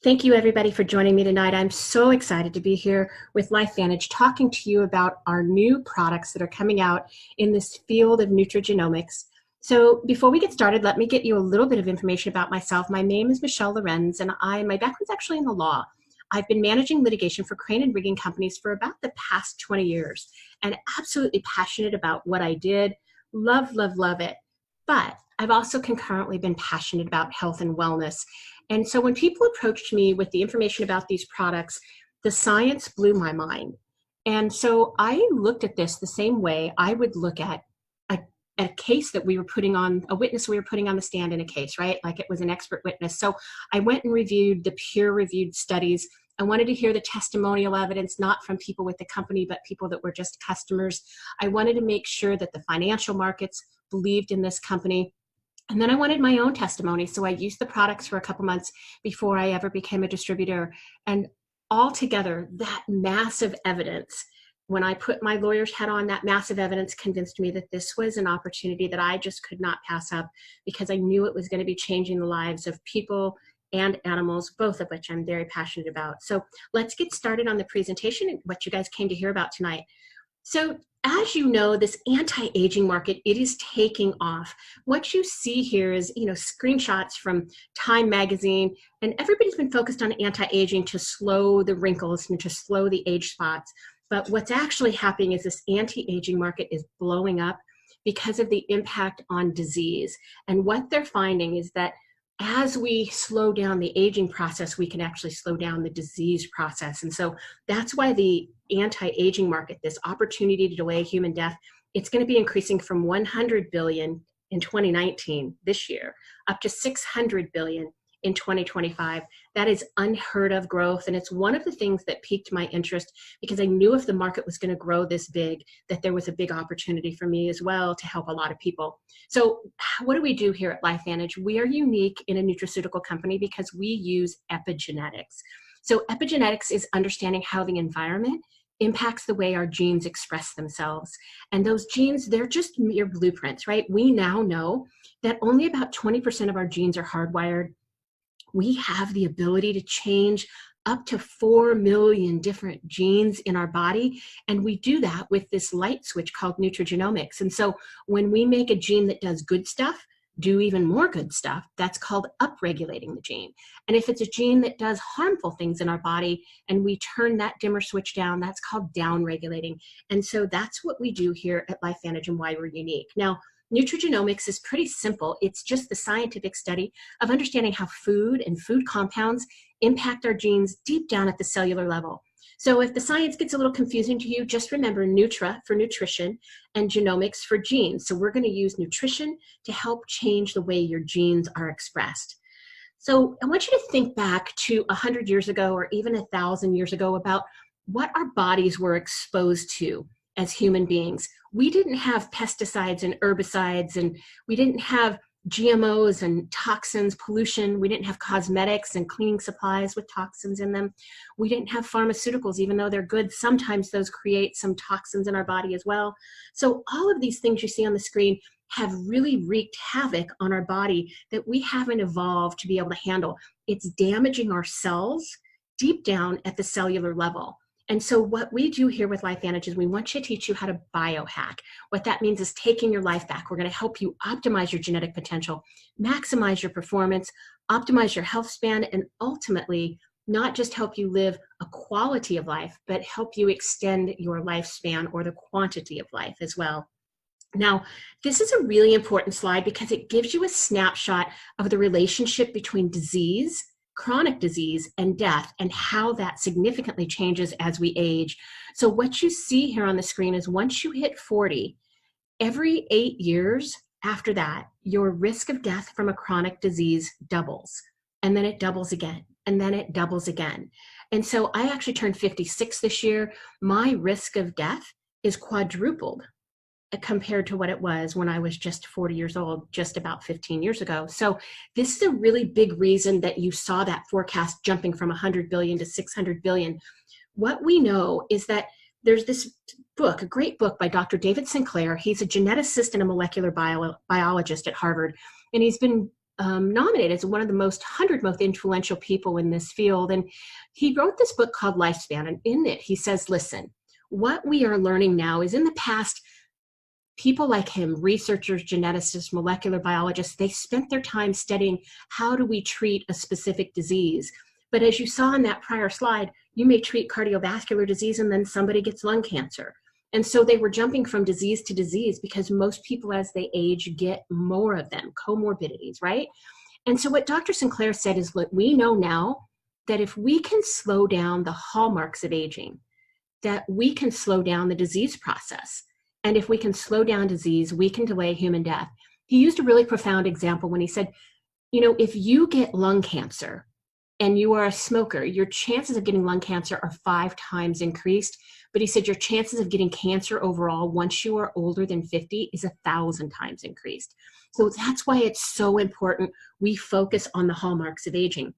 Thank you, everybody, for joining me tonight. I'm so excited to be here with LifeVantage talking to you about our new products that are coming out in this field of nutrigenomics. So before we get started, let me get you a little bit of information about myself. My name is Michelle Lorenz, and my background's actually in the law. I've been managing litigation for crane and rigging companies for about the past 20 years and absolutely passionate about what I did. Love, love, love it. But I've also concurrently been passionate about health and wellness. And so when people approached me with the information about these products, the science blew my mind. And so I looked at this the same way I would look at a case that we were putting on, a witness we were putting on the stand in a case, right? Like it was an expert witness. So I went and reviewed the peer-reviewed studies. I wanted to hear the testimonial evidence, not from people with the company, but people that were just customers. I wanted to make sure that the financial markets believed in this company. And then I wanted my own testimony. So I used the products for a couple months before I ever became a distributor. And altogether, that massive evidence, when I put my lawyer's hat on, that massive evidence convinced me that this was an opportunity that I just could not pass up because I knew it was going to be changing the lives of people and animals, both of which I'm very passionate about. So let's get started on the presentation and what you guys came to hear about tonight. So as you know, this anti-aging market, it is taking off. What you see here is, screenshots from Time magazine, and everybody's been focused on anti-aging to slow the wrinkles and to slow the age spots. But what's actually happening is this anti-aging market is blowing up because of the impact on disease. And what they're finding is that as we slow down the aging process, we can actually slow down the disease process. And so that's why the anti-aging market, this opportunity to delay human death, it's going to be increasing from 100 billion in 2019, this year, up to 600 billion in 2025. That is unheard of growth. And it's one of the things that piqued my interest because I knew if the market was going to grow this big, that there was a big opportunity for me as well to help a lot of people. So what do we do here at LifeVantage? We are unique in a nutraceutical company because we use epigenetics. So epigenetics is understanding how the environment impacts the way our genes express themselves. And those genes, they're just mere blueprints, right? We now know that only about 20% of our genes are hardwired. We have the ability to change up to 4 million different genes in our body. And we do that with this light switch called nutrigenomics. And so when we make a gene that does good stuff, do even more good stuff, that's called upregulating the gene. And if it's a gene that does harmful things in our body and we turn that dimmer switch down, that's called downregulating. And so that's what we do here at LifeVantage and why we're unique. Now, nutrigenomics is pretty simple. It's just the scientific study of understanding how food and food compounds impact our genes deep down at the cellular level. So if the science gets a little confusing to you, just remember nutra for nutrition and genomics for genes. So we're going to use nutrition to help change the way your genes are expressed. So I want you to think back to 100 years ago or even 1,000 years ago about what our bodies were exposed to as human beings. We didn't have pesticides and herbicides, and we didn't have GMOs and toxins, pollution. We didn't have cosmetics and cleaning supplies with toxins in them. We didn't have pharmaceuticals, even though they're good. Sometimes those create some toxins in our body as well. So all of these things you see on the screen have really wreaked havoc on our body that we haven't evolved to be able to handle. It's damaging our cells deep down at the cellular level. And so what we do here with LifeVantage is we want to teach you how to biohack. What that means is taking your life back. We're going to help you optimize your genetic potential, maximize your performance, optimize your health span, and ultimately not just help you live a quality of life, but help you extend your lifespan or the quantity of life as well. Now, this is a really important slide because it gives you a snapshot of the relationship between disease, chronic disease, and death, and how that significantly changes as we age. So what you see here on the screen is once you hit 40, every 8 years after that, your risk of death from a chronic disease doubles. And then it doubles again, and then it doubles again. And so I actually turned 56 this year. My risk of death is quadrupled compared to what it was when I was just 40 years old, just about 15 years ago. So this is a really big reason that you saw that forecast jumping from 100 billion to 600 billion. What we know is that there's this book, a great book by Dr. David Sinclair. He's a geneticist and a molecular biologist at Harvard. And he's been nominated as one of the 100 most influential people in this field. And he wrote this book called Lifespan. And in it, he says, listen, what we are learning now is in the past, people like him, researchers, geneticists, molecular biologists, they spent their time studying how do we treat a specific disease. But as you saw in that prior slide, you may treat cardiovascular disease and then somebody gets lung cancer. And so they were jumping from disease to disease because most people as they age get more of them, comorbidities, right? And so what Dr. Sinclair said is, look, we know now that if we can slow down the hallmarks of aging, that we can slow down the disease process. And if we can slow down disease, we can delay human death. He used a really profound example when he said, you know, if you get lung cancer and you are a smoker, your chances of getting lung cancer are 5 times increased. But he said your chances of getting cancer overall once you are older than 50 is 1,000 times increased. So that's why it's so important we focus on the hallmarks of aging.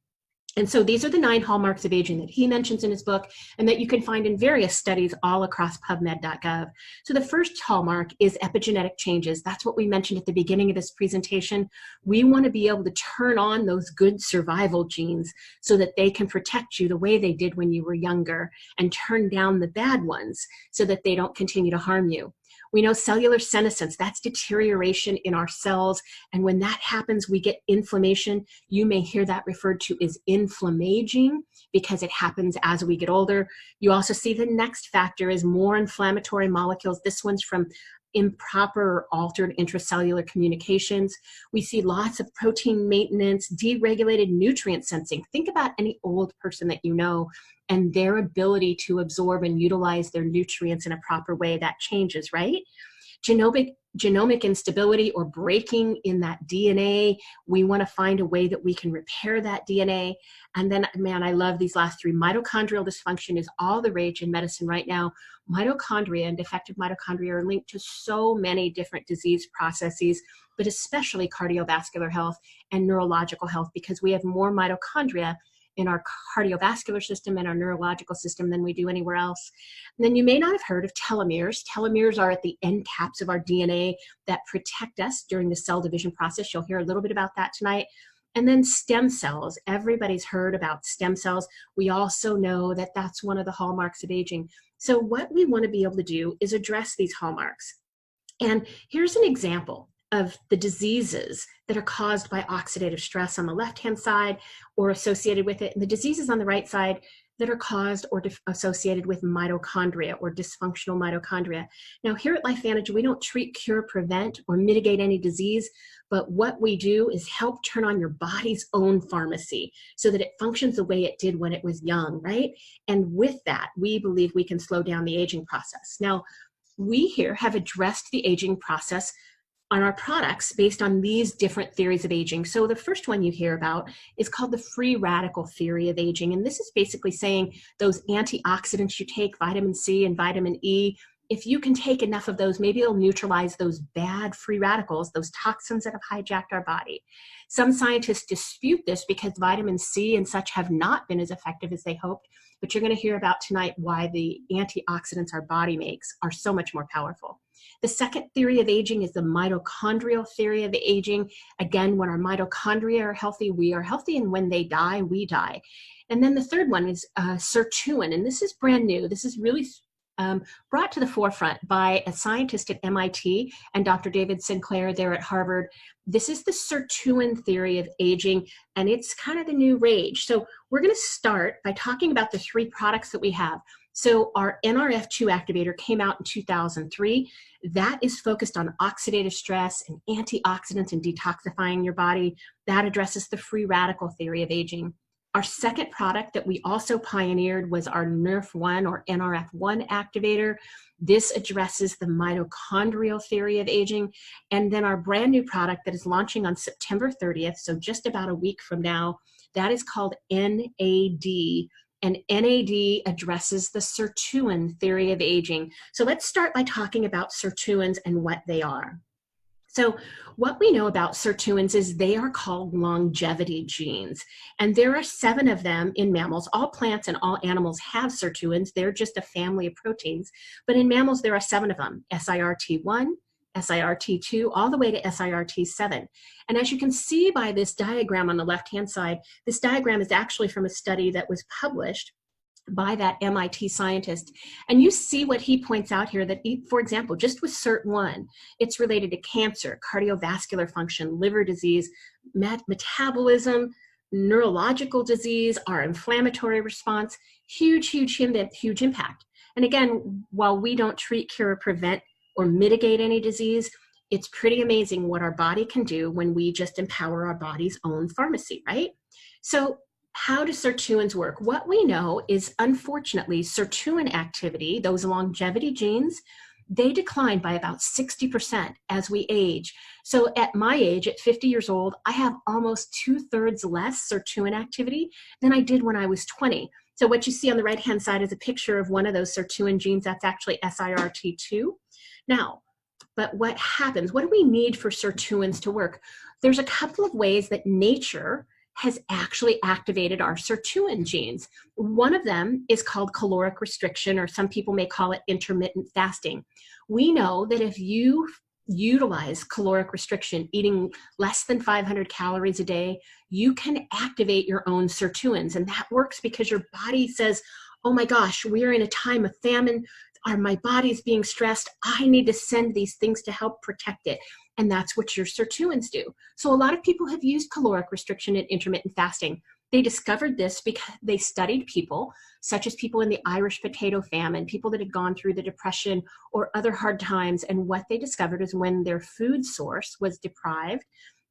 And so these are the 9 hallmarks of aging that he mentions in his book and that you can find in various studies all across PubMed.gov. So the first hallmark is epigenetic changes. That's what we mentioned at the beginning of this presentation. We want to be able to turn on those good survival genes so that they can protect you the way they did when you were younger and turn down the bad ones so that they don't continue to harm you. We know cellular senescence, that's deterioration in our cells. And when that happens, we get inflammation. You may hear that referred to as inflammaging because it happens as we get older. You also see the next factor is more inflammatory molecules. This one's from improper or altered intracellular communications. We see lots of protein maintenance, deregulated nutrient sensing. Think about any old person that you know and their ability to absorb and utilize their nutrients in a proper way. That changes, right? Genomic instability or breaking in that DNA. We want to find a way that we can repair that DNA. And then, man, I love these last 3. Mitochondrial dysfunction is all the rage in medicine right now. Mitochondria and defective mitochondria are linked to so many different disease processes, but especially cardiovascular health and neurological health, because we have more mitochondria in our cardiovascular system and our neurological system than we do anywhere else. And then you may not have heard of telomeres. Telomeres are at the end caps of our DNA that protect us during the cell division process. You'll hear a little bit about that tonight. And then stem cells. Everybody's heard about stem cells. We also know that that's one of the hallmarks of aging. So what we want to be able to do is address these hallmarks. And here's an example of the diseases that are caused by oxidative stress on the left-hand side or associated with it, and the diseases on the right side that are caused or associated with mitochondria or dysfunctional mitochondria. Now here at LifeVantage, we don't treat, cure, prevent, or mitigate any disease, but what we do is help turn on your body's own pharmacy so that it functions the way it did when it was young, right? And with that, we believe we can slow down the aging process. Now, we here have addressed the aging process on our products based on these different theories of aging. So the first one you hear about is called the free radical theory of aging. And this is basically saying those antioxidants you take, vitamin C and vitamin E, if you can take enough of those, maybe it'll neutralize those bad free radicals, those toxins that have hijacked our body. Some scientists dispute this because vitamin C and such have not been as effective as they hoped, but you're going to hear about tonight why the antioxidants our body makes are so much more powerful. The second theory of aging is the mitochondrial theory of aging. Again, when our mitochondria are healthy, we are healthy, and when they die, we die. And then the third one is sirtuin, and this is brand new. This is really brought to the forefront by a scientist at MIT and Dr. David Sinclair there at Harvard. This is the sirtuin theory of aging, and it's kind of the new rage. So we're going to start by talking about the 3 products that we have. So our nrf2 activator came out in 2003. That is focused on oxidative stress and antioxidants and detoxifying your body. That addresses the free radical theory of aging. Our second product that we also pioneered was our nrf1 or nrf1 activator. This addresses the mitochondrial theory of aging. And then our brand new product that is launching on September 30th, so just about a week from now, that is called NAD. And NAD addresses the sirtuin theory of aging. So let's start by talking about sirtuins and what they are. So what we know about sirtuins is they are called longevity genes. And there are 7 of them in mammals. All plants and all animals have sirtuins. They're just a family of proteins. But in mammals, there are 7 of them: SIRT1, SIRT2, all the way to SIRT7. And as you can see by this diagram on the left-hand side, this diagram is actually from a study that was published by that MIT scientist. And you see what he points out here that, for example, just with SIRT1, it's related to cancer, cardiovascular function, liver disease, metabolism, neurological disease, our inflammatory response, huge impact. And again, while we don't treat, cure, prevent, or mitigate any disease, it's pretty amazing what our body can do when we just empower our body's own pharmacy, right? So how do sirtuins work? What we know is, unfortunately, sirtuin activity, those longevity genes, they decline by about 60% as we age. So at my age, at 50 years old, I have almost 2/3 less sirtuin activity than I did when I was 20. So what you see on the right-hand side is a picture of one of those sirtuin genes. That's actually SIRT2. Now, but what happens? What do we need for sirtuins to work? There's a couple of ways that nature has actually activated our sirtuin genes. One of them is called caloric restriction, or some people may call it intermittent fasting. We know that if you utilize caloric restriction, eating less than 500 calories a day, you can activate your own sirtuins. And that works because your body says, oh my gosh, we're in a time of famine, my body's being stressed, I need to send these things to help protect it. And that's what your sirtuins do. So a lot of people have used caloric restriction and intermittent fasting. They discovered this because they studied people, such as people in the Irish potato famine, people that had gone through the Depression or other hard times. And what they discovered is when their food source was deprived,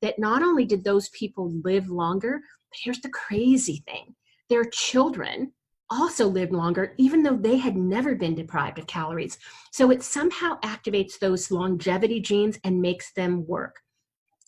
that not only did those people live longer, but here's the crazy thing, their children also lived longer, even though they had never been deprived of calories. So it somehow activates those longevity genes and makes them work.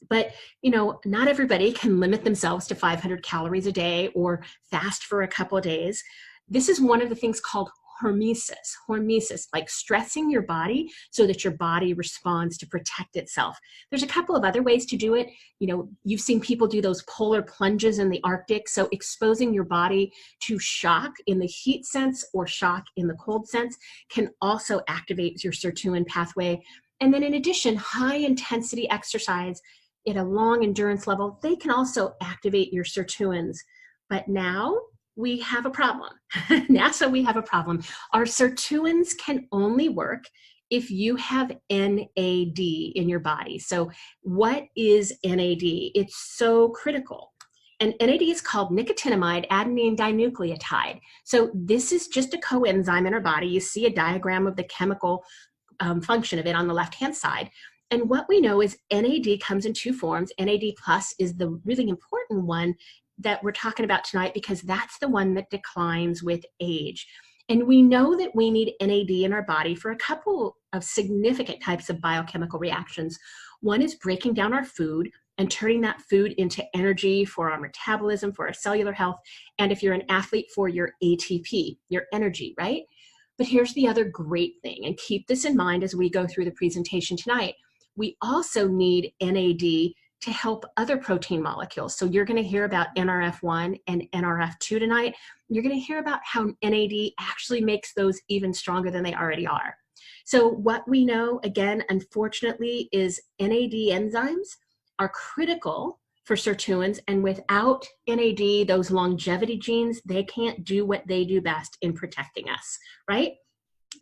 But, you know, not everybody can limit themselves to 500 calories a day or fast for a couple of days. This is one of the things called hormesis, like stressing your body so that your body responds to protect itself. There's a couple of other ways to do it. You know, you've seen people do those polar plunges in the Arctic. So exposing your body to shock in the heat sense or shock in the cold sense can also activate your sirtuin pathway. And then in addition, high intensity exercise at a long endurance level, they can also activate your sirtuins. But now we have a problem. NASA, we have a problem. Our sirtuins can only work if you have NAD in your body. So what is NAD? It's so critical. And NAD is called nicotinamide adenine dinucleotide. So this is just a coenzyme in our body. You see a diagram of the chemical function of it on the left-hand side. And what we know is NAD comes in two forms. NAD plus is the really important one that we're talking about tonight because that's the one that declines with age. And we know that we need NAD in our body for a couple of significant types of biochemical reactions. One is breaking down our food and turning that food into energy for our metabolism, for our cellular health, and if you're an athlete, for your ATP, your energy, right? But here's the other great thing, and keep this in mind as we go through the presentation tonight. We also need NAD to help other protein molecules. So you're going to hear about nrf1 and nrf2 tonight. You're going to hear about how NAD actually makes those even stronger than they already are. So what we know, again, unfortunately, is NAD enzymes are critical for sirtuins, and without NAD, those longevity genes, they can't do what they do best in protecting us, right?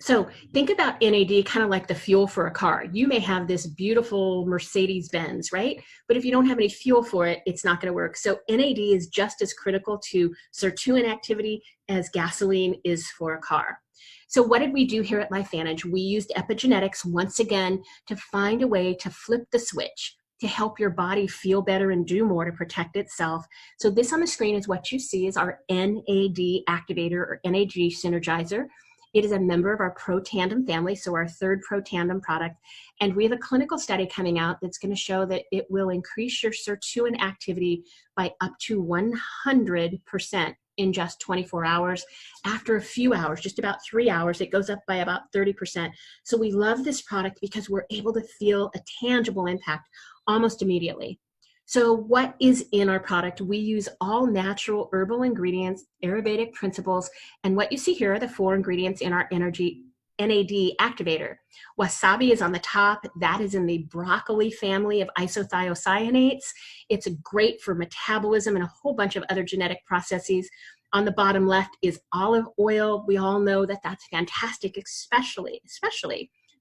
So think about NAD kind of like the fuel for a car. You may have this beautiful Mercedes-Benz, right? But if you don't have any fuel for it, it's not going to work. So NAD is just as critical to sirtuin activity as gasoline is for a car. So what did we do here at LifeVantage? We used epigenetics once again to find a way to flip the switch to help your body feel better and do more to protect itself. So this on the screen is what you see is our NAD activator or NAD synergizer. It is a member of our protandim family, so our third protandim product. And we have a clinical study coming out that's going to show that it will increase your sirtuin activity by up to 100% in just 24 hours. After a few hours, just about 3 hours, it goes up by about 30%. So we love this product because we're able to feel a tangible impact almost immediately. So what is in our product? We use all natural herbal ingredients, Ayurvedic principles, and what you see here are the 4 ingredients in our energy NAD activator. Wasabi is on the top. That is in the broccoli family of isothiocyanates. It's great for metabolism and a whole bunch of other genetic processes. On the bottom left is olive oil. We all know that that's fantastic, especially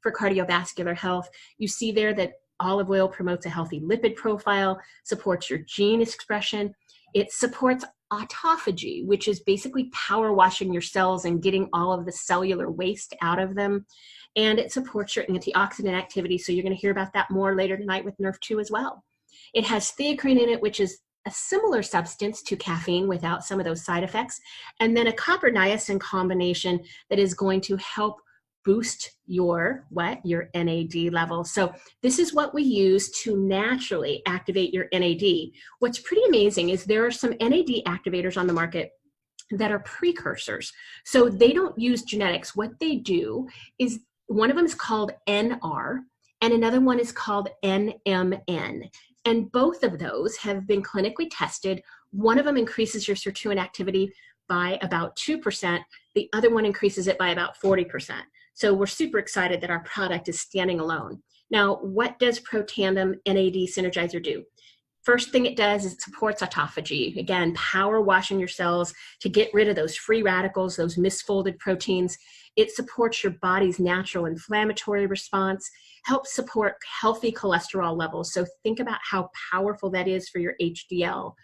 for cardiovascular health. You see there that olive oil promotes a healthy lipid profile, supports your gene expression. It supports autophagy, which is basically power washing your cells and getting all of the cellular waste out of them. And it supports your antioxidant activity. So you're going to hear about that more later tonight with nrf2 as well. It has theocrine in it, which is a similar substance to caffeine without some of those side effects. And then a copper niacin combination that is going to help boost your NAD level. So this is what we use to naturally activate your NAD. What's pretty amazing is there are some NAD activators on the market that are precursors. So they don't use genetics. What they do is, one of them is called NR and another one is called NMN. And both of those have been clinically tested. One of them increases your sirtuin activity by about 2%. The other one increases it by about 40%. So we're super excited that our product is standing alone. Now, what does protandim NAD Synergizer do? First thing it does is it supports autophagy. Again, power washing your cells to get rid of those free radicals, those misfolded proteins. It supports your body's natural inflammatory response, helps support healthy cholesterol levels. So think about how powerful that is for your HDL.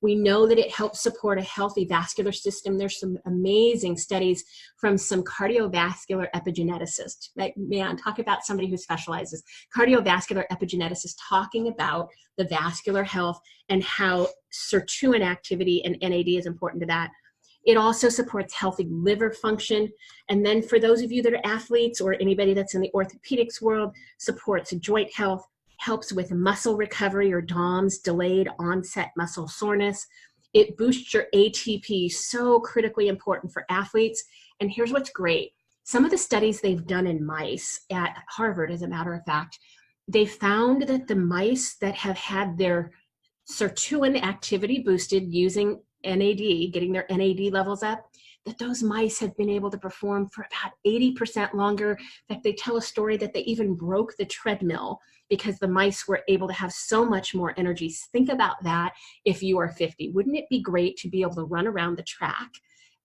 We know that it helps support a healthy vascular system. There's some amazing studies from some cardiovascular epigeneticists. Like, man, talk about somebody who specializes. Cardiovascular epigeneticists talking about the vascular health and how sirtuin activity and NAD is important to that. It also supports healthy liver function. And then for those of you that are athletes or anybody that's in the orthopedics world, supports joint health, helps with muscle recovery or DOMS, delayed onset muscle soreness. It boosts your ATP, so critically important for athletes. And here's what's great. Some of the studies they've done in mice at Harvard, as a matter of fact, they found that the mice that have had their sirtuin activity boosted using NAD, getting their NAD levels up, that those mice have been able to perform for about 80% longer. In fact, they tell a story that they even broke the treadmill because the mice were able to have so much more energy. Think about that if you are 50. Wouldn't it be great to be able to run around the track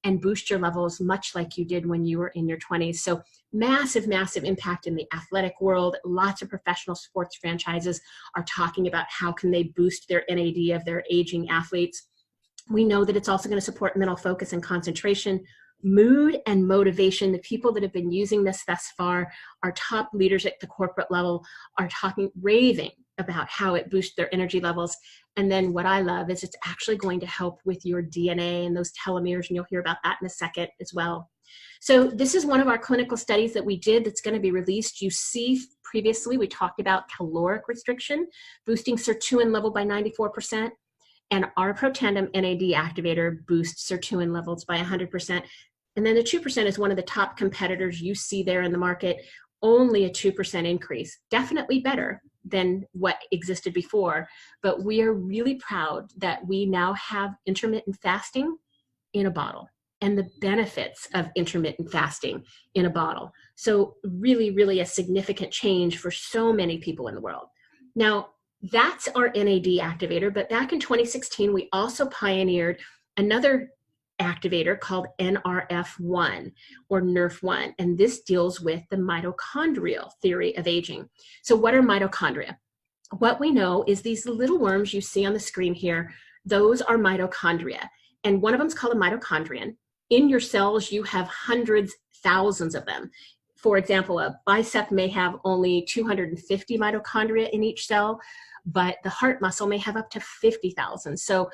and boost your levels much like you did when you were in your 20s? So massive, massive impact in the athletic world. Lots of professional sports franchises are talking about how can they boost their NAD of their aging athletes. We know that it's also going to support mental focus and concentration, mood and motivation. The people that have been using this thus far, our top leaders at the corporate level, are raving about how it boosts their energy levels. And then what I love is it's actually going to help with your DNA and those telomeres, and you'll hear about that in a second as well. So this is one of our clinical studies that we did that's going to be released. You see previously we talked about caloric restriction, boosting sirtuin level by 94%. And our protandim NAD activator boosts sirtuin levels by 100%. And then the 2% is one of the top competitors you see there in the market, only a 2% increase. Definitely better than what existed before, but we are really proud that we now have intermittent fasting in a bottle and the benefits of intermittent fasting in a bottle. So really, really a significant change for so many people in the world. Now, that's our NAD activator, but back in 2016, we also pioneered another activator called nrf1 or nrf1, and this deals with the mitochondrial theory of aging. So what are mitochondria? What we know is these little worms you see on the screen here, those are mitochondria, and one of them is called a mitochondrion. In your cells, you have hundreds, thousands of them. For example, a bicep may have only 250 mitochondria in each cell, but the heart muscle may have up to 50,000. So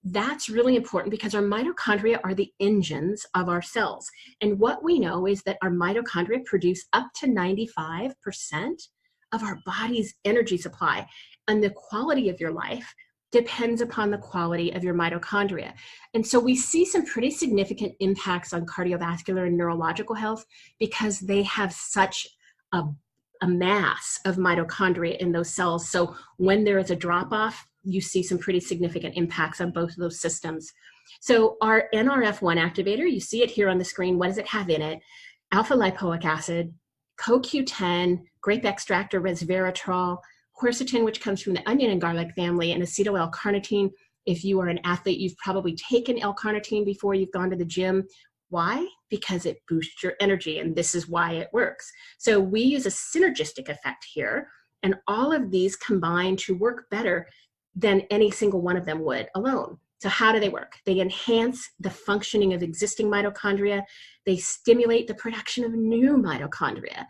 that's really important because our mitochondria are the engines of our cells. And what we know is that our mitochondria produce up to 95% of our body's energy supply. And the quality of your life depends upon the quality of your mitochondria. And so we see some pretty significant impacts on cardiovascular and neurological health because they have such a mass of mitochondria in those cells. So when there is a drop-off, you see some pretty significant impacts on both of those systems. So our nrf1 activator, you see it here on the screen. What does it have in it? alpha lipoic acid, CoQ10, grape extract or resveratrol, quercetin, which comes from the onion and garlic family, and acetyl L-carnitine. If you are an athlete, you've probably taken L-carnitine before you've gone to the gym. Why? Because it boosts your energy, and this is why it works. So we use a synergistic effect here, and all of these combine to work better than any single one of them would alone. So how do they work? They enhance the functioning of existing mitochondria. They stimulate the production of new mitochondria.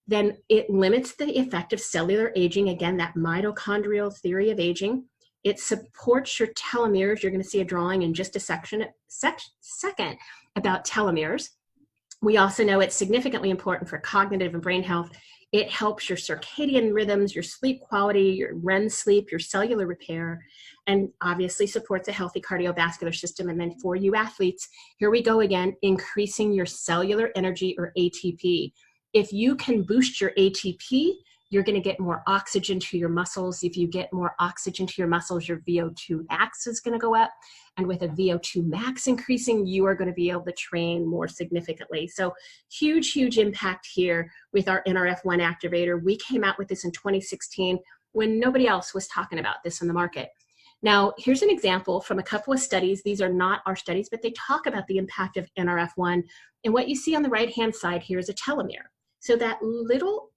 Then it limits the effect of cellular aging, again, that mitochondrial theory of aging. It supports your telomeres. You're going to see a drawing in just a second about telomeres. We also know it's significantly important for cognitive and brain health. It helps your circadian rhythms, your sleep quality, your REM sleep, your cellular repair, and obviously supports a healthy cardiovascular system. And then for you athletes, here we go again, increasing your cellular energy or ATP. If you can boost your ATP, you're going to get more oxygen to your muscles. If you get more oxygen to your muscles, your VO2 max is going to go up. And with a VO2 max increasing, you are going to be able to train more significantly. So huge, huge impact here with our nrf1 activator. We came out with this in 2016 when nobody else was talking about this in the market. Now, here's an example from a couple of studies. These are not our studies, but they talk about the impact of nrf1. And what you see on the right-hand side here is a telomere. So that little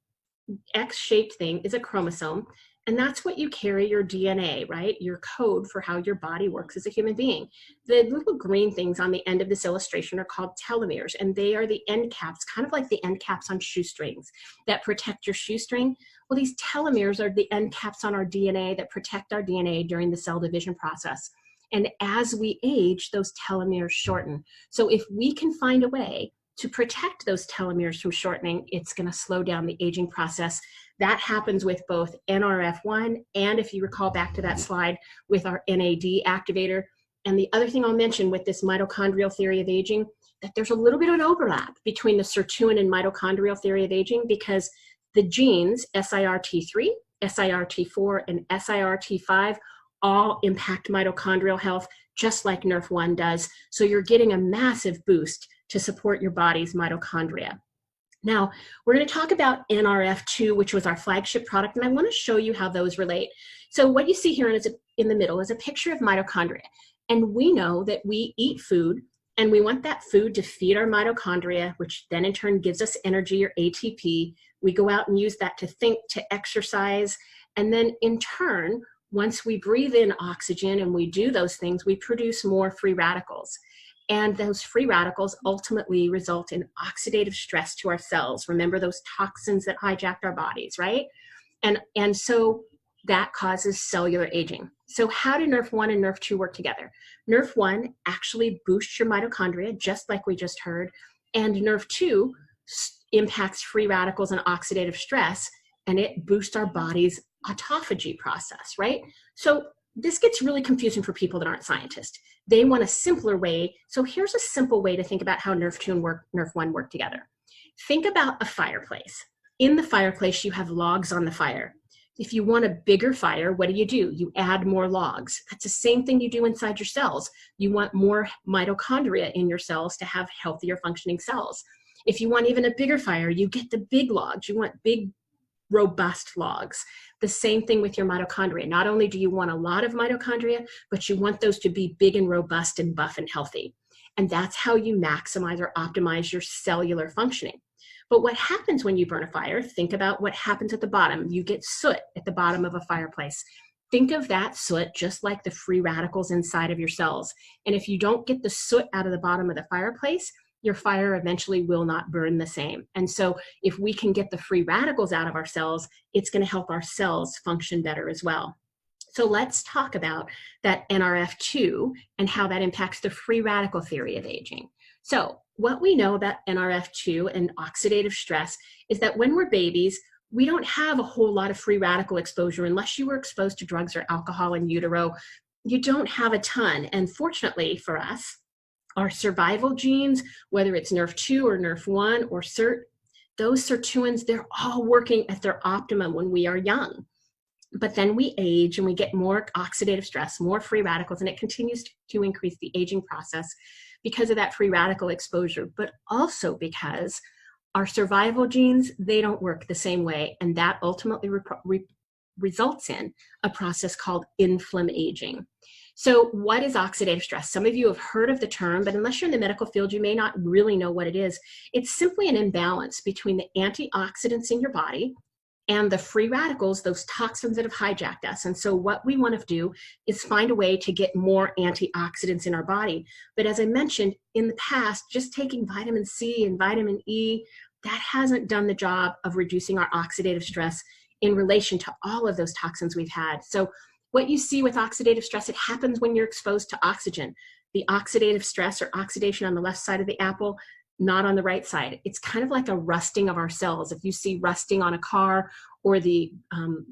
X-shaped thing is a chromosome, and that's what you carry your DNA, right? Your code for how your body works as a human being. The little green things on the end of this illustration are called telomeres, and they are the end caps, kind of like the end caps on shoestrings that protect your shoestring. Well, these telomeres are the end caps on our DNA that protect our DNA during the cell division process. And as we age, those telomeres shorten. So if we can find a way to protect those telomeres from shortening, it's going to slow down the aging process. That happens with both nrf1 and, if you recall back to that slide, with our NAD activator. And the other thing I'll mention with this mitochondrial theory of aging, that there's a little bit of an overlap between the sirtuin and mitochondrial theory of aging, because the genes SIRT3, SIRT4, and SIRT5 all impact mitochondrial health, just like nrf1 does. So you're getting a massive boost to support your body's mitochondria. Now, we're going to talk about nrf2, which was our flagship product, and I want to show you how those relate. So what you see here in the middle is a picture of mitochondria. And we know that we eat food, and we want that food to feed our mitochondria, which then in turn gives us energy or ATP. We go out and use that to think, to exercise, and then in turn, once we breathe in oxygen and we do those things, we produce more free radicals. And those free radicals ultimately result in oxidative stress to our cells. Remember those toxins that hijacked our bodies, right? And so that causes cellular aging. So how do nrf1 and nrf2 work together? nrf1 actually boosts your mitochondria, just like we just heard, and nrf2 impacts free radicals and oxidative stress, and it boosts our body's autophagy process, right? So this gets really confusing for people that aren't scientists. They want a simpler way. So here's a simple way to think about how nrf2 and nrf1 work together. Think about a fireplace. In the fireplace, you have logs on the fire. If you want a bigger fire, what do? You add more logs. That's the same thing you do inside your cells. You want more mitochondria in your cells to have healthier functioning cells. If you want even a bigger fire, you get the big logs. You want big, robust logs. The same thing with your mitochondria. Not only do you want a lot of mitochondria, but you want those to be big and robust and buff and healthy. And that's how you maximize or optimize your cellular functioning. But what happens when you burn a fire? Think about what happens at the bottom. You get soot at the bottom of a fireplace. Think of that soot just like the free radicals inside of your cells. And if you don't get the soot out of the bottom of the fireplace, your fire eventually will not burn the same. And so if we can get the free radicals out of our cells, it's going to help our cells function better as well. So let's talk about that nrf2 and how that impacts the free radical theory of aging. So what we know about nrf2 and oxidative stress is that when we're babies, we don't have a whole lot of free radical exposure unless you were exposed to drugs or alcohol in utero. You don't have a ton. And fortunately for us, our survival genes, whether it's nrf2 or nrf1 or SIRT, those sirtuins, they're all working at their optimum when we are young. But then we age and we get more oxidative stress, more free radicals, and it continues to increase the aging process because of that free radical exposure, but also because our survival genes, they don't work the same way. And that ultimately results in a process called inflammaging. So what is oxidative stress? Some of you have heard of the term, but unless you're in the medical field, you may not really know what it is. It's simply an imbalance between the antioxidants in your body and the free radicals, those toxins that have hijacked us. And so what we want to do is find a way to get more antioxidants in our body. But as I mentioned in the past, just taking vitamin C and vitamin E, that hasn't done the job of reducing our oxidative stress in relation to all of those toxins we've had. So what you see with oxidative stress, it happens when you're exposed to oxygen. The oxidative stress or oxidation on the left side of the apple, not on the right side. It's kind of like a rusting of our cells. If you see rusting on a car or the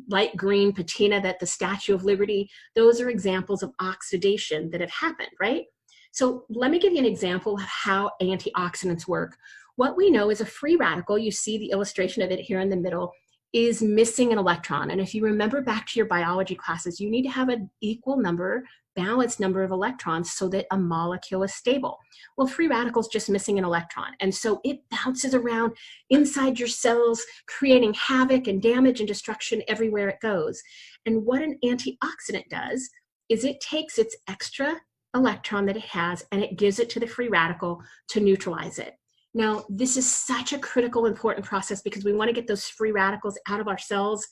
light green patina that the Statue of Liberty, those are examples of oxidation that have happened, right? So let me give you an example of how antioxidants work. What we know is a free radical, you see the illustration of it here in the middle, is missing an electron. And if you remember back to your biology classes, you need to have an equal number, balanced number of electrons so that a molecule is stable. Well, free radical's just missing an electron. And so it bounces around inside your cells, creating havoc and damage and destruction everywhere it goes. And what an antioxidant does is it takes its extra electron that it has and it gives it to the free radical to neutralize it. Now, this is such a critical, important process because we want to get those free radicals out of our cells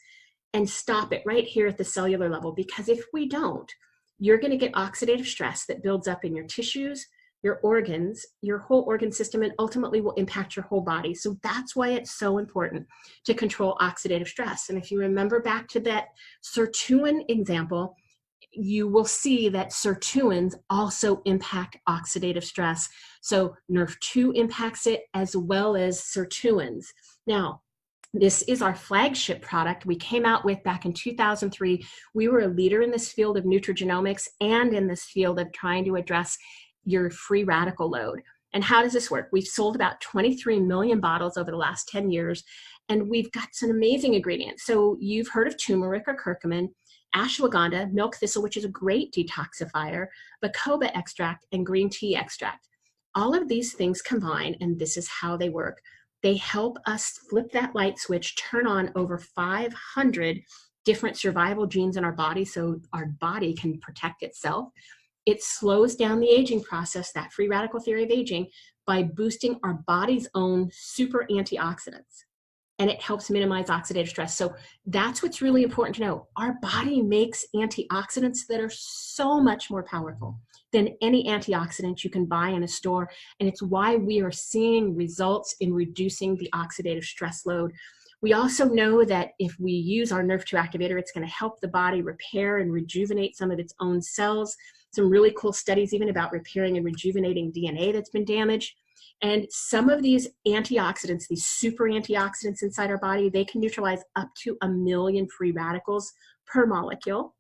and stop it right here at the cellular level. Because if we don't, you're going to get oxidative stress that builds up in your tissues, your organs, your whole organ system, and ultimately will impact your whole body. So that's why it's so important to control oxidative stress. And if you remember back to that sirtuin example, you will see that sirtuins also impact oxidative stress. So nrf2 impacts it as well as sirtuins. Now, this is our flagship product we came out with back in 2003. We were a leader in this field of nutrigenomics and in this field of trying to address your free radical load. And how does this work? We've sold about 23 million bottles over the last 10 years, and we've got some amazing ingredients. So you've heard of turmeric or curcumin, ashwagandha, milk thistle, which is a great detoxifier, bacoba extract, and green tea extract. All of these things combine, and this is how they work. They help us flip that light switch, turn on over 500 different survival genes in our body so our body can protect itself. It slows down the aging process, that free radical theory of aging, by boosting our body's own super antioxidants. And it helps minimize oxidative stress. So that's what's really important to know. Our body makes antioxidants that are so much more powerful than any antioxidant you can buy in a store. And it's why we are seeing results in reducing the oxidative stress load. We also know that if we use our nrf2 activator, it's going to help the body repair and rejuvenate some of its own cells. Some really cool studies even about repairing and rejuvenating DNA that's been damaged. And some of these antioxidants, these super antioxidants inside our body, they can neutralize up to 1 million free radicals per molecule.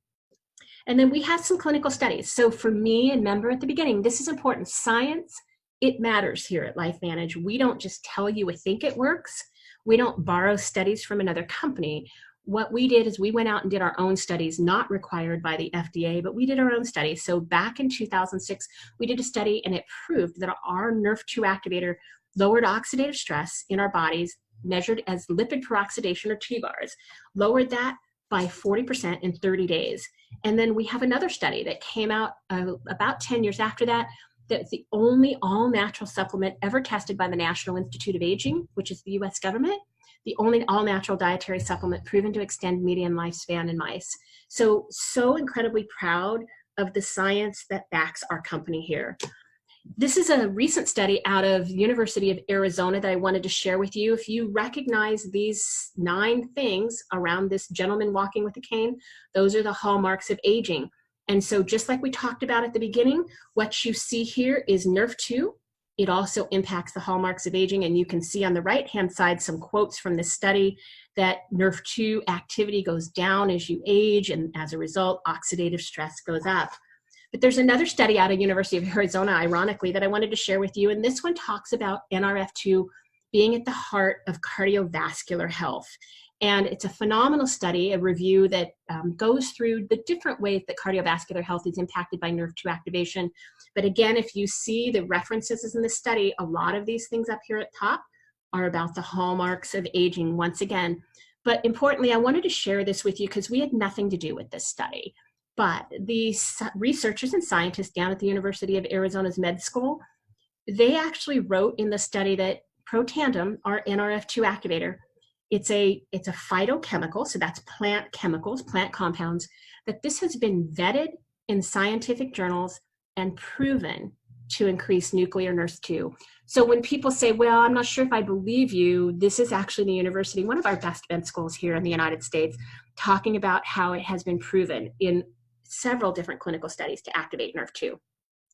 And then we have some clinical studies. So for me, and remember at the beginning, this is important. Science, it matters here at LifeVantage. We don't just tell you we think it works. We don't borrow studies from another company. What we did is we went out and did our own studies, not required by the FDA, but we did our own studies. So back in 2006, we did a study and it proved that our nrf2 activator lowered oxidative stress in our bodies, measured as lipid peroxidation or TBARS, lowered that by 40% in 30 days. And then we have another study that came out about 10 years after that, that's the only all-natural supplement ever tested by the National Institute of Aging, which is the US government, the only all-natural dietary supplement proven to extend median lifespan in mice. So incredibly proud of the science that backs our company here. This is a recent study out of University of Arizona that I wanted to share with you. If you recognize these 9 things around this gentleman walking with a cane, those are the hallmarks of aging. And so just like we talked about at the beginning, what you see here is nrf2. It also impacts the hallmarks of aging, and you can see on the right-hand side some quotes from this study that nrf2 activity goes down as you age, and as a result, oxidative stress goes up. But there's another study out of University of Arizona, ironically, that I wanted to share with you, and this one talks about nrf2 being at the heart of cardiovascular health. And it's a phenomenal study, a review that goes through the different ways that cardiovascular health is impacted by nrf2 activation. But again, if you see the references in the study, a lot of these things up here at top are about the hallmarks of aging once again. But importantly, I wanted to share this with you because we had nothing to do with this study. But the researchers and scientists down at the University of Arizona's med school, they actually wrote in the study that protandim, our nrf2 activator, it's a phytochemical, so that's plant chemicals, plant compounds, that this has been vetted in scientific journals and proven to increase nuclear nrf2. So when people say, well, I'm not sure if I believe you, this is actually the university, one of our best med schools here in the United States, talking about how it has been proven in several different clinical studies to activate nrf2.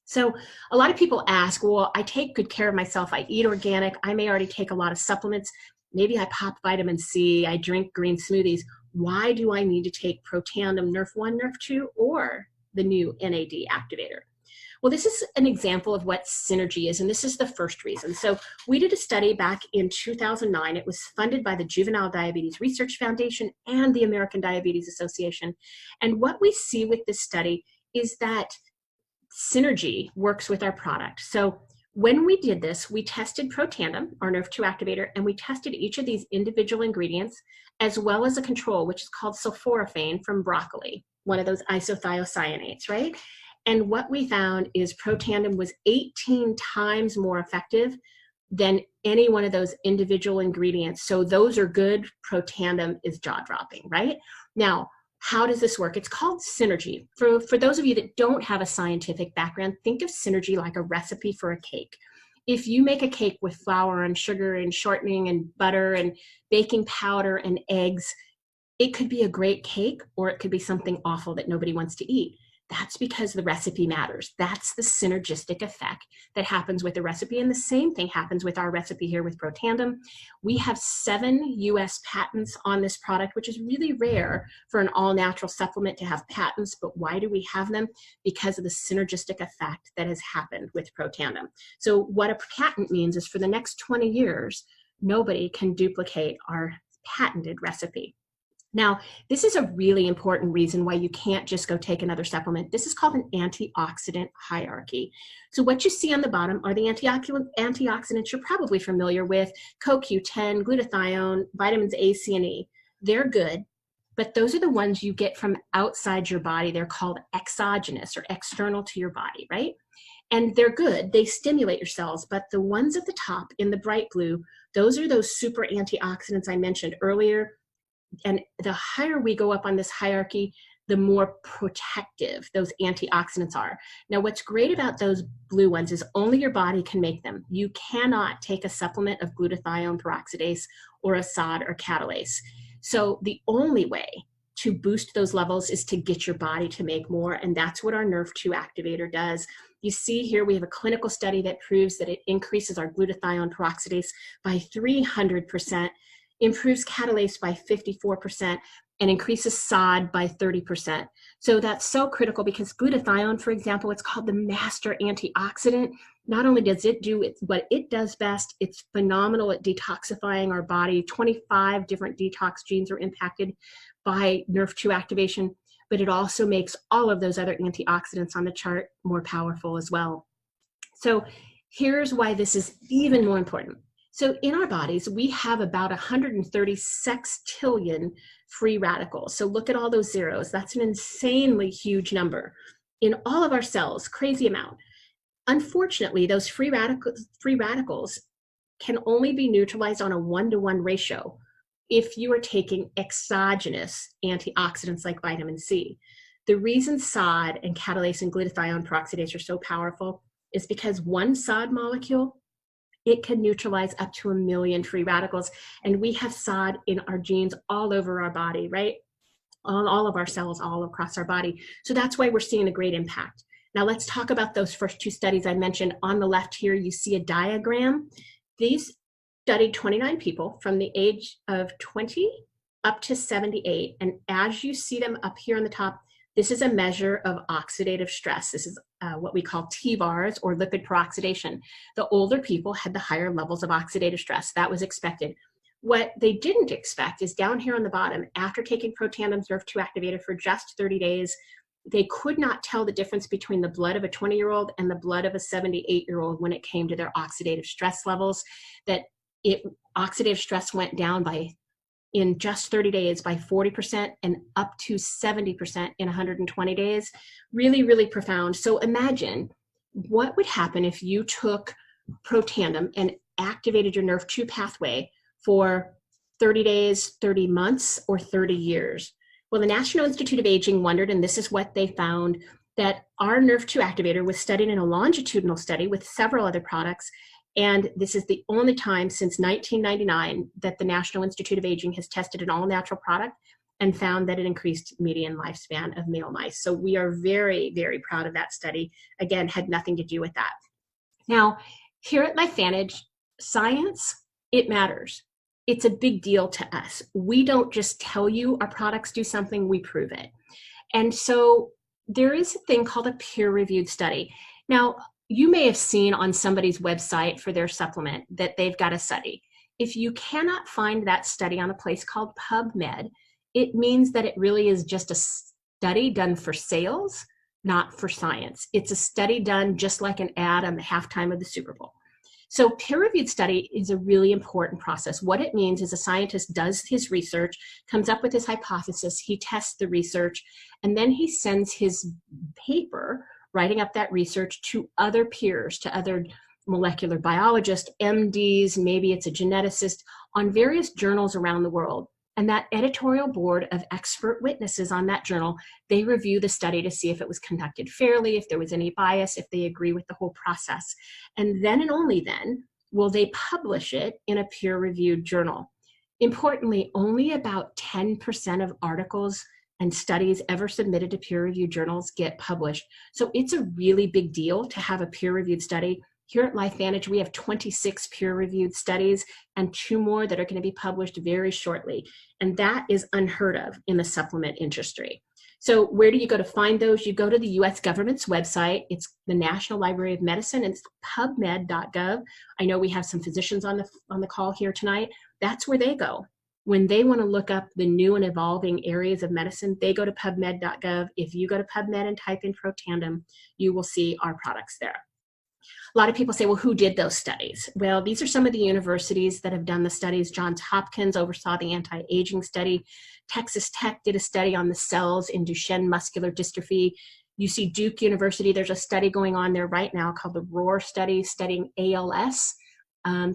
So a lot of people ask, well, I take good care of myself. I eat organic. I may already take a lot of supplements. Maybe I pop vitamin C. I drink green smoothies. Why do I need to take protandim nrf1, nrf2, or the new NAD activator? Well, this is an example of what synergy is, and this is the first reason. So we did a study back in 2009. It was funded by the Juvenile Diabetes Research Foundation and the American Diabetes Association. And what we see with this study is that synergy works with our product. So when we did this, we tested protandim, our nrf2 activator, and we tested each of these individual ingredients as well as a control, which is called sulforaphane from broccoli, one of those isothiocyanates, right? And what we found is protandim was 18 times more effective than any one of those individual ingredients. So those are good. Protandim is jaw-dropping, right? Now, how does this work? It's called synergy. For those of you that don't have a scientific background, think of synergy like a recipe for a cake. If you make a cake with flour and sugar and shortening and butter and baking powder and eggs, it could be a great cake or it could be something awful that nobody wants to eat. That's because the recipe matters. That's the synergistic effect that happens with the recipe. And the same thing happens with our recipe here with protandim. We have 7 US patents on this product, which is really rare for an all-natural supplement to have patents. But why do we have them? Because of the synergistic effect that has happened with protandim. So what a patent means is for the next 20 years, nobody can duplicate our patented recipe. Now, this is a really important reason why you can't just go take another supplement. This is called an antioxidant hierarchy. So what you see on the bottom are the antioxidants you're probably familiar with: CoQ10, glutathione, vitamins A, C, and E. They're good, but those are the ones you get from outside your body. They're called exogenous or external to your body, right? And they're good. They stimulate your cells, but the ones at the top in the bright blue, those are those super antioxidants I mentioned earlier. And the higher we go up on this hierarchy, the more protective those antioxidants are. Now, what's great about those blue ones is only your body can make them. You cannot take a supplement of glutathione peroxidase or a SOD or catalase. So the only way to boost those levels is to get your body to make more, and that's what our nrf2 activator does. You see here we have a clinical study that proves that it increases our glutathione peroxidase by 300%, improves catalase by 54%, and increases SOD by 30%. So that's so critical because glutathione, for example, it's called the master antioxidant. Not only does it do what it does best, it's phenomenal at detoxifying our body. 25 different detox genes are impacted by nrf2 activation, but it also makes all of those other antioxidants on the chart more powerful as well. So here's why this is even more important. So in our bodies, we have about 130 sextillion free radicals. So look at all those zeros. That's an insanely huge number in all of our cells, crazy amount. Unfortunately, those free radicals can only be neutralized on a 1-to-1 ratio if you are taking exogenous antioxidants like vitamin C. The reason SOD and catalase and glutathione peroxidase are so powerful is because one SOD molecule, it can neutralize up to 1 million free radicals. And we have SOD in our genes all over our body, right? On all of our cells, all across our body. So that's why we're seeing a great impact. Now let's talk about those first 2 studies I mentioned. On the left here, you see a diagram. These studied 29 people from the age of 20 up to 78. And as you see them up here on the top, this is a measure of oxidative stress. This is what we call TVARS, or lipid peroxidation. The older people had the higher levels of oxidative stress. That was expected. What they didn't expect is down here on the bottom, after taking protandim nrf2 activator for just 30 days, they could not tell the difference between the blood of a 20-year-old and the blood of a 78-year-old when it came to their oxidative stress levels. That Oxidative stress went down in just 30 days by 40% and up to 70% in 120 days. Really, really profound. So imagine what would happen if you took protandim and activated your nrf2 pathway for 30 days, 30 months, or 30 years. Well, the National Institute of Aging wondered, and this is what they found, that our nrf2 activator was studied in a longitudinal study with several other products. And this is the only time since 1999 that the National Institute of Aging has tested an all-natural product and found that it increased median lifespan of male mice. So we are very, very proud of that study. Again, had nothing to do with that. Now, here at LifeVantage, science, it matters. It's a big deal to us. We don't just tell you our products do something, we prove it. And so there is a thing called a peer-reviewed study. Now, you may have seen on somebody's website for their supplement that they've got a study. If you cannot find that study on a place called PubMed, it means that it really is just a study done for sales, not for science. It's a study done just like an ad on the halftime of the Super Bowl. So peer-reviewed study is a really important process. What it means is a scientist does his research, comes up with his hypothesis, he tests the research, and then he sends his paper, writing up that research, to other peers, to other molecular biologists, MDs, maybe it's a geneticist, on various journals around the world. And that editorial board of expert witnesses on that journal, they review the study to see if it was conducted fairly, if there was any bias, if they agree with the whole process. And then and only then will they publish it in a peer-reviewed journal. Importantly, only about 10% of articles and studies ever submitted to peer-reviewed journals get published. So it's a really big deal to have a peer-reviewed study. Here at LifeVantage, we have 26 peer-reviewed studies and 2 more that are going to be published very shortly. And that is unheard of in the supplement industry. So where do you go to find those? You go to the US government's website. It's the National Library of Medicine, and it's pubmed.gov. I know we have some physicians on the call here tonight. That's where they go. When they want to look up the new and evolving areas of medicine, they go to pubmed.gov. If you go to PubMed and type in protandim, you will see our products there. A lot of people say, well, who did those studies? Well, these are some of the universities that have done the studies. Johns Hopkins oversaw the anti-aging study. Texas Tech did a study on the cells in Duchenne muscular dystrophy. You see Duke University, there's a study going on there right now called the ROAR study, studying ALS.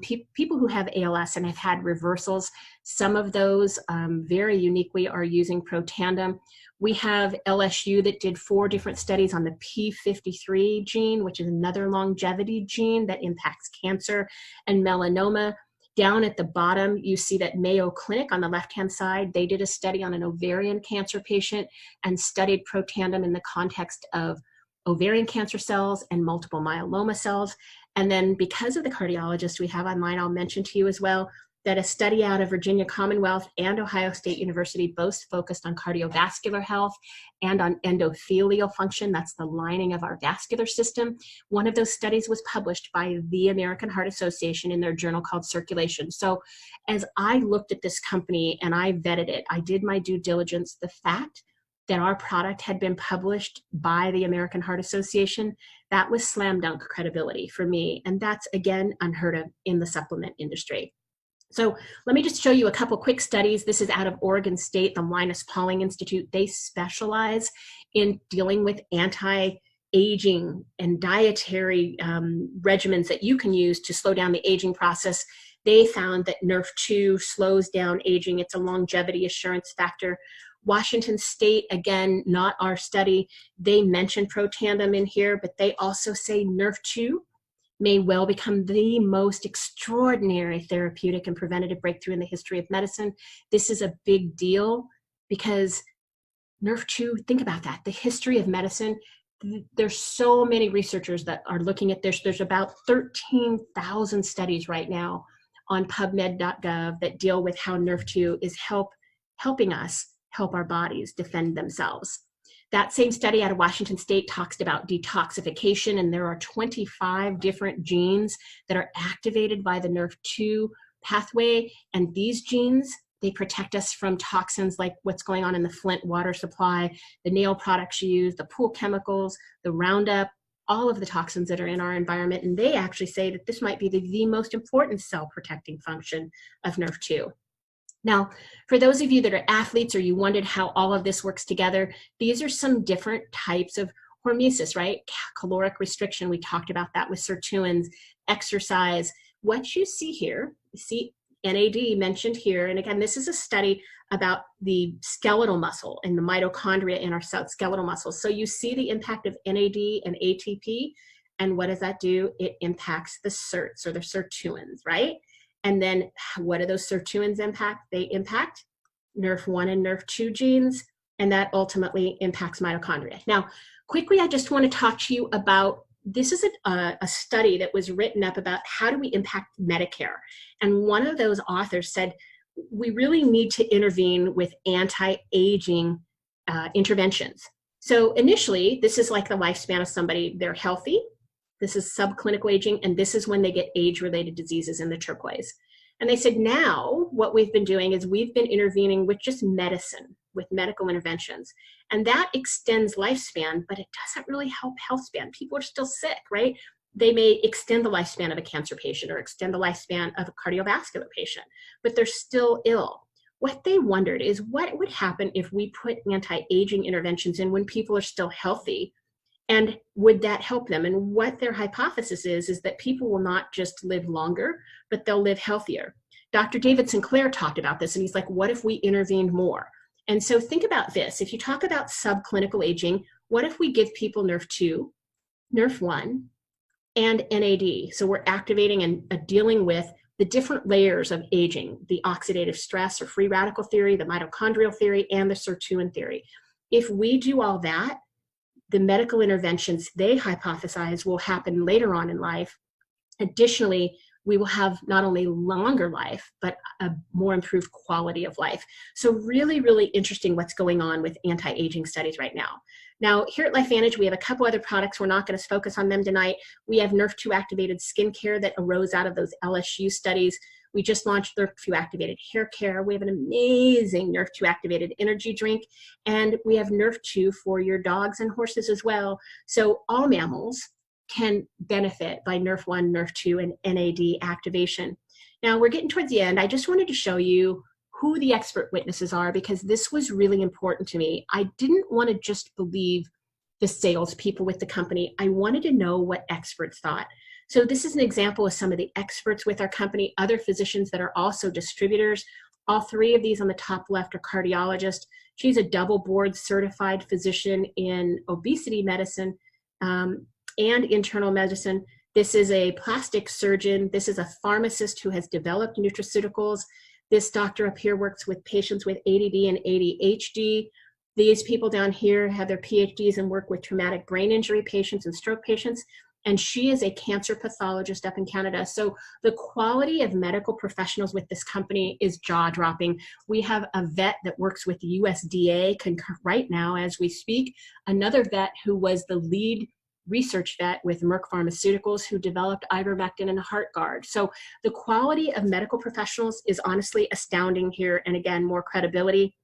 People who have ALS and have had reversals, some of those very uniquely are using protandim. We have LSU that did 4 different studies on the p53 gene, which is another longevity gene that impacts cancer and melanoma. Down at the bottom, you see that Mayo Clinic on the left-hand side, they did a study on an ovarian cancer patient and studied protandim in the context of ovarian cancer cells and multiple myeloma cells. And then because of the cardiologist we have online, I'll mention to you as well that a study out of Virginia Commonwealth and Ohio State University both focused on cardiovascular health and on endothelial function. That's the lining of our vascular system. One of those studies was published by the American Heart Association in their journal called Circulation. So as I looked at this company and I vetted it, I did my due diligence. The fact that our product had been published by the American Heart Association, that was slam dunk credibility for me. And that's, again, unheard of in the supplement industry. So let me just show you a couple quick studies. This is out of Oregon State, the Linus Pauling Institute. They specialize in dealing with anti-aging and dietary regimens that you can use to slow down the aging process. They found that nrf2 slows down aging. It's a longevity assurance factor. Washington State, again, not our study, they mention protandim in here, but they also say nrf2 may well become the most extraordinary therapeutic and preventative breakthrough in the history of medicine. This is a big deal because nrf2, think about that, the history of medicine, there's so many researchers that are looking at this. There's about 13,000 studies right now on pubmed.gov that deal with how nrf2 is helping us help our bodies defend themselves. That same study out of Washington State talks about detoxification, and there are 25 different genes that are activated by the nrf2 pathway, and these genes, they protect us from toxins like what's going on in the Flint water supply, the nail products you use, the pool chemicals, the Roundup, all of the toxins that are in our environment. And they actually say that this might be the most important cell protecting function of nrf2. Now, for those of you that are athletes or you wondered how all of this works together, these are some different types of hormesis, right? Caloric restriction, we talked about that with sirtuins, exercise. What you see here, you see NAD mentioned here, and again, this is a study about the skeletal muscle and the mitochondria in our skeletal muscles. So you see the impact of NAD and ATP, and what does that do? It impacts the SIRTs or the sirtuins, right? And then what do those sirtuins impact? They impact nrf1 and nrf2 genes, and that ultimately impacts mitochondria. Now, quickly, I just want to talk to you about, this is a study that was written up about how do we impact Medicare. And one of those authors said, we really need to intervene with anti-aging interventions. So initially, this is like the lifespan of somebody, they're healthy. This is subclinical aging, and this is when they get age-related diseases in the turquoise. And they said now what we've been doing is we've been intervening with just medicine, with medical interventions. And that extends lifespan, but it doesn't really help health span. People are still sick, right? They may extend the lifespan of a cancer patient or extend the lifespan of a cardiovascular patient, but they're still ill. What they wondered is what would happen if we put anti-aging interventions in when people are still healthy, and would that help them? And what their hypothesis is that people will not just live longer, but they'll live healthier. Dr. David Sinclair talked about this, and he's like, what if we intervened more? And so think about this. If you talk about subclinical aging, what if we give people nrf2, nrf1, and NAD? So we're activating and dealing with the different layers of aging, the oxidative stress or free radical theory, the mitochondrial theory, and the sirtuin theory. If we do all that, the medical interventions they hypothesize will happen later on in life. Additionally, we will have not only longer life, but a more improved quality of life. So really, really interesting what's going on with anti-aging studies right now. Now, here at LifeVantage, we have a couple other products. We're not going to focus on them tonight. We have nrf2 activated skincare that arose out of those LSU studies. We just launched nrf2 activated hair care. We have an amazing nrf2 activated energy drink, and we have nrf2 for your dogs and horses as well. So all mammals can benefit by nrf1, nrf2, and NAD activation. Now we're getting towards the end. I just wanted to show you who the expert witnesses are because this was really important to me. I didn't want to just believe the salespeople with the company. I wanted to know what experts thought. So this is an example of some of the experts with our company, other physicians that are also distributors. All three of these on the top left are cardiologists. She's a double board certified physician in obesity medicine and internal medicine. This is a plastic surgeon. This is a pharmacist who has developed nutraceuticals. This doctor up here works with patients with ADD and ADHD. These people down here have their PhDs and work with traumatic brain injury patients and stroke patients. And she is a cancer pathologist up in Canada. So the quality of medical professionals with this company is jaw-dropping. We have a vet that works with the USDA right now as we speak, another vet who was the lead research vet with Merck Pharmaceuticals who developed ivermectin and HeartGuard. So the quality of medical professionals is honestly astounding here. And again, more credibility.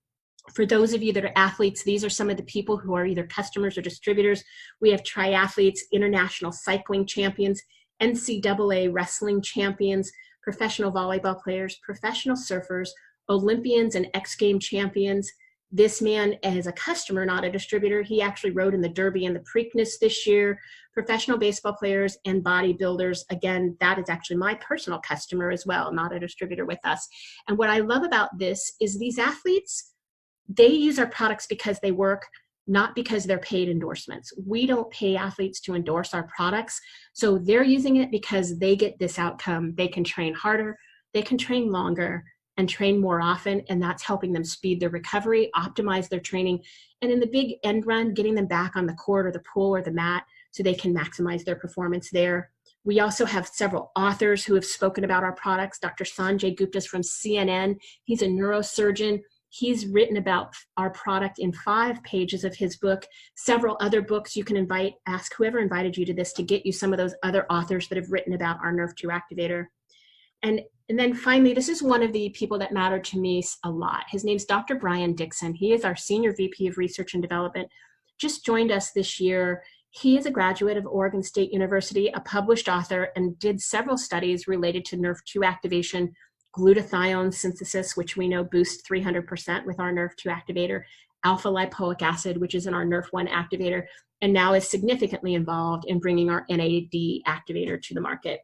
For those of you that are athletes, these are some of the people who are either customers or distributors. We have triathletes, international cycling champions, NCAA wrestling champions, professional volleyball players, professional surfers, Olympians and X Game champions. This man is a customer, not a distributor. He actually rode in the Derby and the Preakness this year. Professional baseball players and bodybuilders. Again, that is actually my personal customer as well, not a distributor with us. And what I love about this is these athletes, they use our products because they work, not because they're paid endorsements. We don't pay athletes to endorse our products. So they're using it because they get this outcome. They can train harder, they can train longer, and train more often, and that's helping them speed their recovery, optimize their training, and in the big end run, getting them back on the court or the pool or the mat so they can maximize their performance there. We also have several authors who have spoken about our products. Dr. Sanjay Gupta is from CNN. He's a neurosurgeon. He's written about our product in 5 pages of his book. Several other books you can ask whoever invited you to this to get you some of those other authors that have written about our nrf2 activator. And then finally, this is one of the people that matter to me a lot. His name's Dr. Brian Dixon. He is our Senior VP of Research and Development, just joined us this year. He is a graduate of Oregon State University, a published author, and did several studies related to nrf2 activation, glutathione synthesis, which we know boosts 300% with our nrf2 activator, alpha lipoic acid, which is in our nrf1 activator, and now is significantly involved in bringing our NAD activator to the market.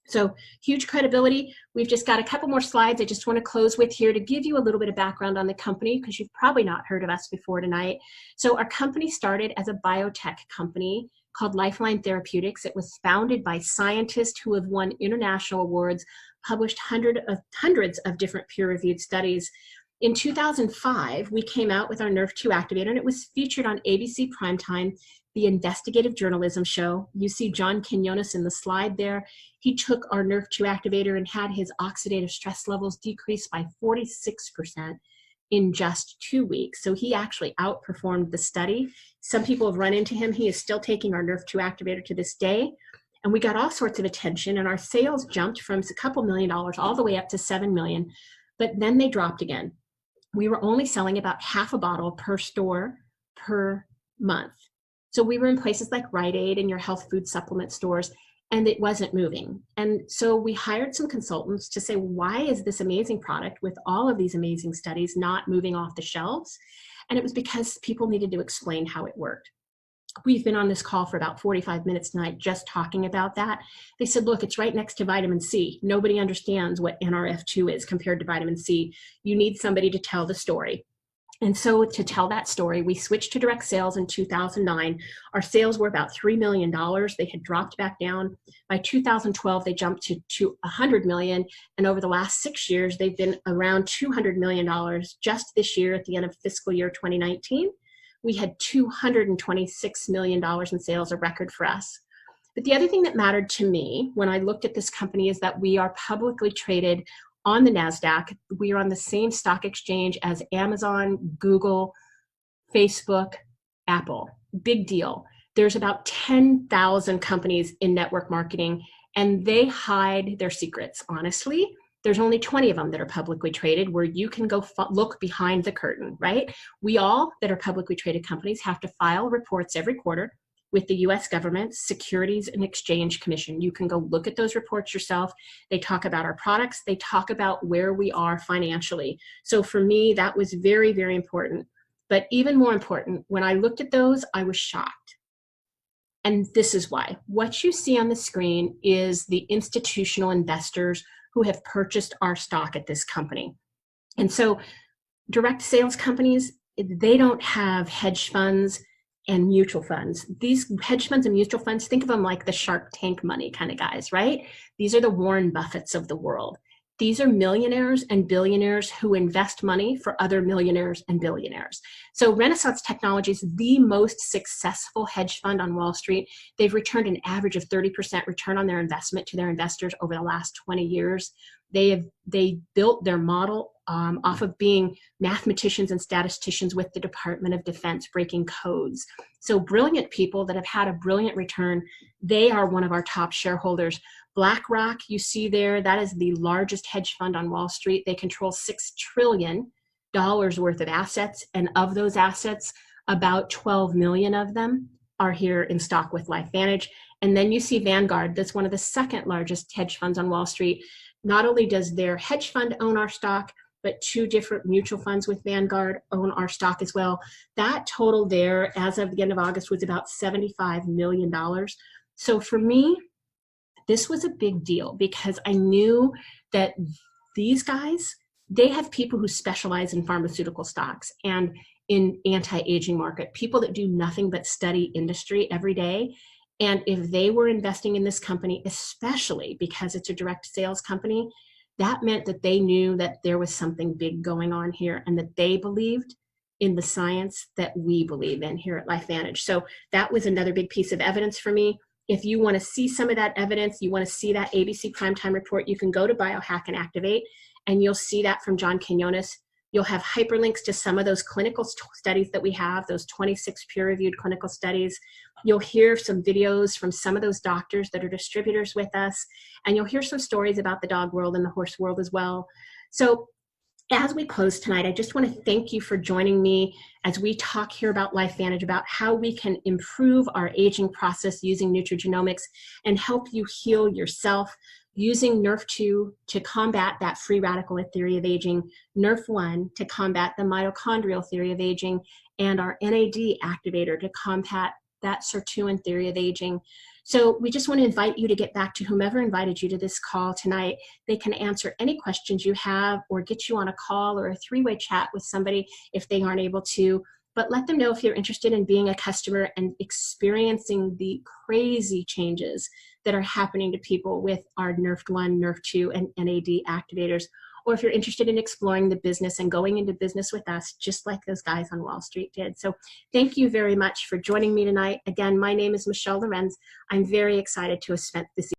So huge credibility. We've just got a couple more slides I just want to close with here to give you a little bit of background on the company, because you've probably not heard of us before tonight. So our company started as a biotech company called Lifeline Therapeutics. It was founded by scientists who have won international awards, published hundreds of different peer-reviewed studies. In 2005, we came out with our nrf2 activator, and it was featured on ABC Primetime, the investigative journalism show. You see John Quinones in the slide there. He took our nrf2 activator and had his oxidative stress levels decrease by 46% in just 2 weeks. So he actually outperformed the study. Some people have run into him. He is still taking our nrf2 activator to this day. And we got all sorts of attention, and our sales jumped from a couple $1 million all the way up to 7 million, but then they dropped again. We were only selling about half a bottle per store per month. So we were in places like Rite Aid and your health food supplement stores, and it wasn't moving. And so we hired some consultants to say, why is this amazing product with all of these amazing studies not moving off the shelves? And it was because people needed to explain how it worked. We've been on this call for about 45 minutes tonight just talking about that. They said, look, it's right next to vitamin C. Nobody understands what nrf2 is compared to vitamin C. You need somebody to tell the story. And so to tell that story, we switched to direct sales in 2009. Our sales were about $3 million. They had dropped back down. By 2012, they jumped to $100 million. And over the last 6 years, they've been around $200 million. Just this year, at the end of fiscal year 2019, we had $226 million in sales, a record for us. But the other thing that mattered to me when I looked at this company is that we are publicly traded on the NASDAQ. We are on the same stock exchange as Amazon, Google, Facebook, Apple. Big deal. There's about 10,000 companies in network marketing, and they hide their secrets. Honestly, there's only 20 of them that are publicly traded where you can go look behind the curtain, right? We all that are publicly traded companies have to file reports every quarter with the US government, Securities and Exchange Commission. You can go look at those reports yourself. They talk about our products. They talk about where we are financially. So for me, that was very, very important. But even more important, when I looked at those, I was shocked. And this is why. What you see on the screen is the institutional investors who have purchased our stock at this company. And so direct sales companies, they don't have hedge funds and mutual funds. These hedge funds and mutual funds, think of them like the Shark Tank money kind of guys, right? These are the Warren Buffetts of the world. These are millionaires and billionaires who invest money for other millionaires and billionaires. So Renaissance Technology is the most successful hedge fund on Wall Street. They've returned an average of 30% return on their investment to their investors over the last 20 years. They built their model off of being mathematicians and statisticians with the Department of Defense, breaking codes. So brilliant people that have had a brilliant return. They are one of our top shareholders. BlackRock, you see there, that is the largest hedge fund on Wall Street. They control $6 trillion worth of assets. And of those assets, about 12 million of them are here in stock with LifeVantage. And then you see Vanguard, that's one of the second largest hedge funds on Wall Street. Not only does their hedge fund own our stock, but 2 different mutual funds with Vanguard own our stock as well. That total there, as of the end of August, was about $75 million. So for me, this was a big deal because I knew that these guys, they have people who specialize in pharmaceutical stocks and in anti-aging market, people that do nothing but study industry every day. And if they were investing in this company, especially because it's a direct sales company, that meant that they knew that there was something big going on here and that they believed in the science that we believe in here at LifeVantage. So that was another big piece of evidence for me. If you want to see some of that evidence, you want to see that ABC Primetime report, you can go to Biohack and Activate, and you'll see that from John Quinones. You'll have hyperlinks to some of those clinical studies that we have, those 26 peer-reviewed clinical studies. You'll hear some videos from some of those doctors that are distributors with us, and you'll hear some stories about the dog world and the horse world as well. So As we close tonight, I just want to thank you for joining me as we talk here about LifeVantage, about how we can improve our aging process using nutrigenomics and help you heal yourself using nrf2 to combat that free radical theory of aging, nrf1 to combat the mitochondrial theory of aging, and our NAD activator to combat that sirtuin theory of aging. So we just want to invite you to get back to whomever invited you to this call tonight. They can answer any questions you have or get you on a call or a three-way chat with somebody if they aren't able to. But let them know if you're interested in being a customer and experiencing the crazy changes that are happening to people with our nrf1, nrf2, and NAD activators. Or if you're interested in exploring the business and going into business with us, just like those guys on Wall Street did. So thank you very much for joining me tonight. Again, my name is Michelle Lorenz. I'm very excited to have spent this